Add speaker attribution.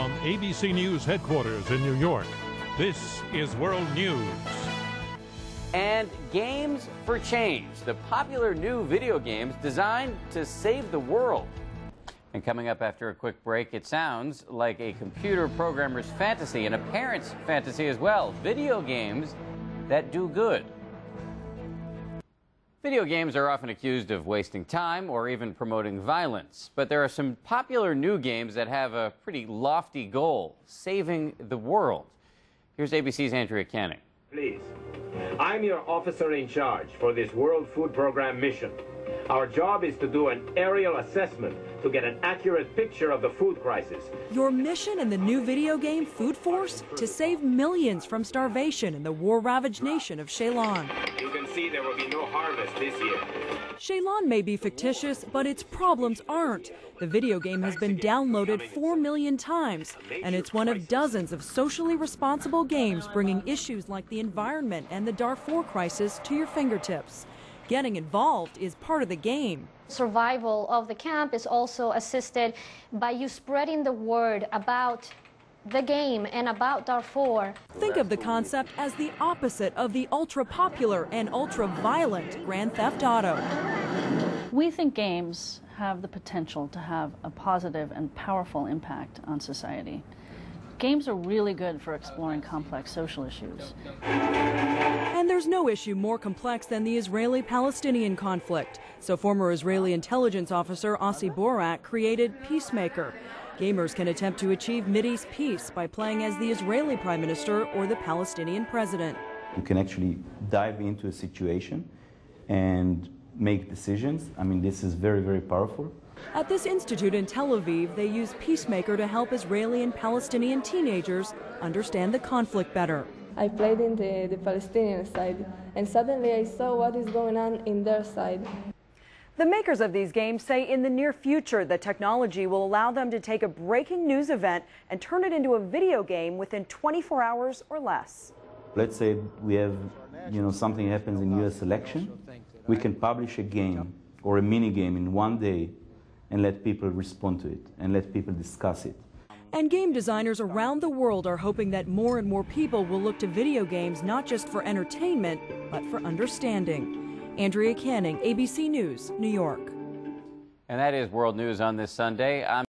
Speaker 1: From ABC News headquarters in New York, this is World News.
Speaker 2: And Games for Change, the popular new video games designed to save the world. And coming up after a quick break, it sounds like a computer programmer's fantasy and a parent's fantasy as well. Video games that do good. Video games are often accused of wasting time or even promoting violence. But there are some popular new games that have a pretty lofty goal, saving the world. Here's ABC's Andrea Canning.
Speaker 3: Please, I'm your officer in charge for this World Food Program mission. Our job is to do an aerial assessment to get an accurate picture of the food crisis.
Speaker 4: Your mission in the new video game Food Force? To save millions from starvation in the war-ravaged nation of Ceylon.
Speaker 3: You can see there will be no harvest this year.
Speaker 4: Ceylon may be fictitious, but its problems aren't. The video game has been downloaded 4 million times, and it's one of dozens of socially responsible games bringing issues like the environment and the Darfur crisis to your fingertips. Getting involved is part of the game.
Speaker 5: Survival of the camp is also assisted by you spreading the word about the game and about Darfur.
Speaker 4: Think of the concept as the opposite of the ultra-popular and ultra-violent Grand Theft Auto.
Speaker 6: We think games have the potential to have a positive and powerful impact on society. Games are really good for exploring complex social issues.
Speaker 4: And there's no issue more complex than the Israeli-Palestinian conflict. So former Israeli intelligence officer Ossi Borat created Peacemaker. Gamers can attempt to achieve Mideast peace by playing as the Israeli prime minister or the Palestinian president.
Speaker 7: You can actually dive into a situation and make decisions. I mean, this is very, very powerful.
Speaker 4: At this institute in Tel Aviv, they use Peacemaker to help Israeli and Palestinian teenagers understand the conflict better.
Speaker 8: I played in the Palestinian side, and suddenly I saw what is going on in their side.
Speaker 4: The makers of these games say in the near future, the technology will allow them to take a breaking news event and turn it into a video game within 24 hours or less.
Speaker 7: Let's say we have, something happens in U.S. election. We can publish a game or a mini game in one day and let people respond to it and let people discuss it.
Speaker 4: And game designers around the world are hoping that more and more people will look to video games not just for entertainment, but for understanding. Andrea Canning, ABC News, New York.
Speaker 2: And that is World News on this Sunday.